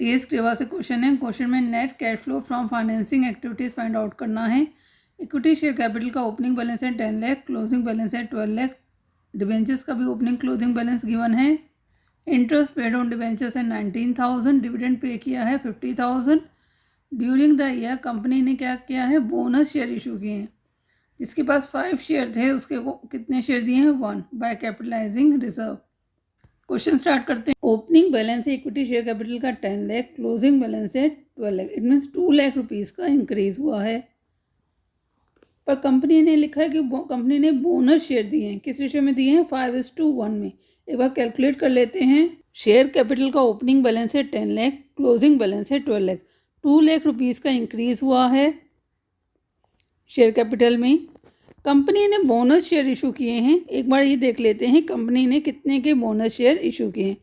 TS क्रेवा से question है। Question में net cash flow from financing activities find out करना है। इक्विटी शेयर कैपिटल का ओपनिंग बैलेंस है 10 लाख, क्लोजिंग बैलेंस है 12 लाख। डिवेंचर्स का भी ओपनिंग क्लोजिंग बैलेंस गिवन है। इंटरेस्ट पेड ऑन डिवेंचर्स है 19,000, डिविडेंड पे किया है 50,000। ड्यूरिंग द ईयर कंपनी ने क्या किया है, बोनस शेयर इशू किए हैं। जिसके पास 5 शेयर थे उसके को कितने शेयर दिए हैं, 1 by capitalising reserve. Question start करते हैं। ओपनिंग बैलेंस है इक्विटी शेयर कैपिटल का 10 लाख, क्लोजिंग बैलेंस है 12 lakh. It means 2 lakh rupees का इंक्रीज हुआ है। पर कंपनी ने लिखा है कि कंपनी ने बोनस शेयर दिए हैं। किस रेशियो में दिए हैं, 5:1 में। एक बार कैलकुलेट कर लेते हैं। शेयर कैपिटल का ओपनिंग बैलेंस है 10 लाख, क्लोजिंग बैलेंस है 12 लाख। 2 लाख रुपीज़ का इंक्रीज हुआ है शेयर कैपिटल में। कंपनी ने बोनस शेयर इशू किए हैं। एक बार ये देख लेते हैं कंपनी ने कितने के बोनस शेयर इशू किए हैं।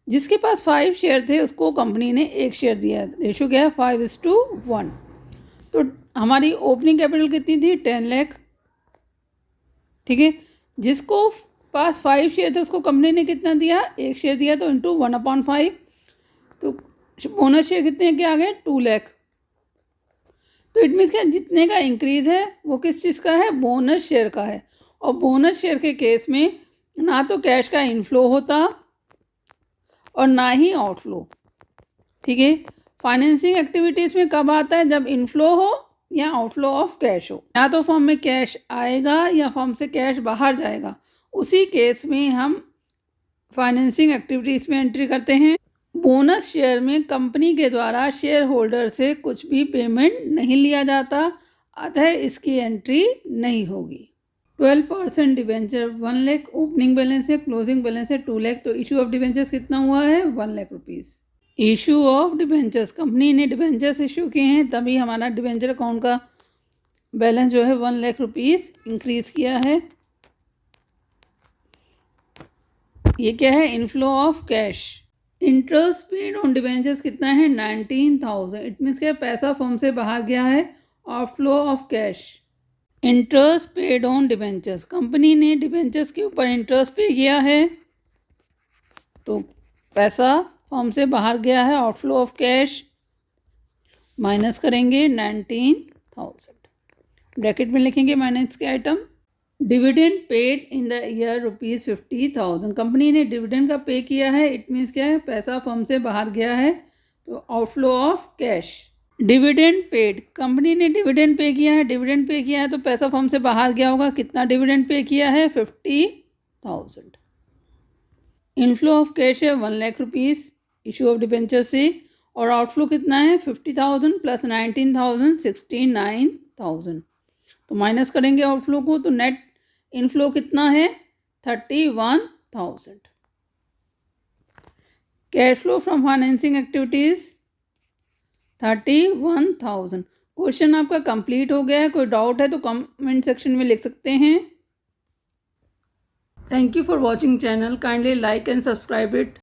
जिसके पास 5 शेयर थे उसको कंपनी ने 1 शेयर दिया। रेशो क्या है, 5:1। तो हमारी ओपनिंग कैपिटल कितनी थी, 10 लाख। ठीक है, जिसको पास 5 शेयर थे उसको कंपनी ने कितना दिया, 1 शेयर दिया, तो इंटू 1/5। तो बोनस शेयर कितने के आ गए, 2 लाख। तो इट मीन्स क्या, जितने का इंक्रीज है वो किस चीज़ का है, बोनस शेयर का है। और बोनस शेयर के केस में ना तो कैश का इनफ्लो होता और ना ही आउटफ्लो। ठीक है, फाइनेंसिंग एक्टिविटीज़ में कब आता है, जब इनफ्लो हो या आउटफ्लो ऑफ कैश हो। या तो फर्म में कैश आएगा या फर्म से कैश बाहर जाएगा। उसी केस में हम फाइनेंसिंग एक्टिविटीज़ में एंट्री करते हैं। बोनस शेयर में कंपनी के द्वारा शेयर होल्डर से कुछ भी पेमेंट नहीं लिया जाता, अतः इसकी एंट्री नहीं होगी। 12% डिवेंचर 1 लाख, ओपनिंग बैलेंस है, क्लोजिंग बैलेंस है 2 लाख। तो इशू ऑफ डिवेंचर्स कितना हुआ है, 1 lakh rupees. Issue of debentures, company ने डिवेंचर्स इशू किए हैं, तभी हमारा डिवेंचर अकाउंट का बैलेंस जो है 1 लाख रुपीज़ इंक्रीज किया है। ये क्या है, inflow of cash. Interest paid on debentures कितना है, 19,000। इट मीन्स क्या, पैसा फर्म से बाहर गया है, outflow of cash. Interest paid on debentures, company ने डिवेंचर्स के ऊपर इंटरेस्ट पे किया है, तो पैसा फर्म से बाहर गया है, आउटफ्लो ऑफ कैश। माइनस करेंगे 19,000, ब्रैकेट में लिखेंगे माइनस के item. Dividend paid in the year ₹50,000, company ने डिविडेंड का पे किया है। इट मीन्स क्या है, पैसा फर्म से बाहर गया है, तो outflow of cash. Dividend paid, company ने डिविडेंड पे किया है, डिविडेंड पे किया है तो पैसा फर्म से बाहर गया होगा। कितना डिविडेंड पे किया है, 50,000। इनफ्लो ऑफ कैश है 1 lakh rupees issue of debenture से, और आउटफ्लो कितना है, 50,000 प्लस 19,000 69,000। तो माइनस करेंगे आउटफ्लो को, तो नेट इनफ्लो कितना है, 31,000। Cash flow from financing activities 31,000। Question आपका कंप्लीट हो गया है। कोई डाउट है तो कमेंट सेक्शन में लिख सकते हैं। Thank you for watching channel, kindly like and subscribe it.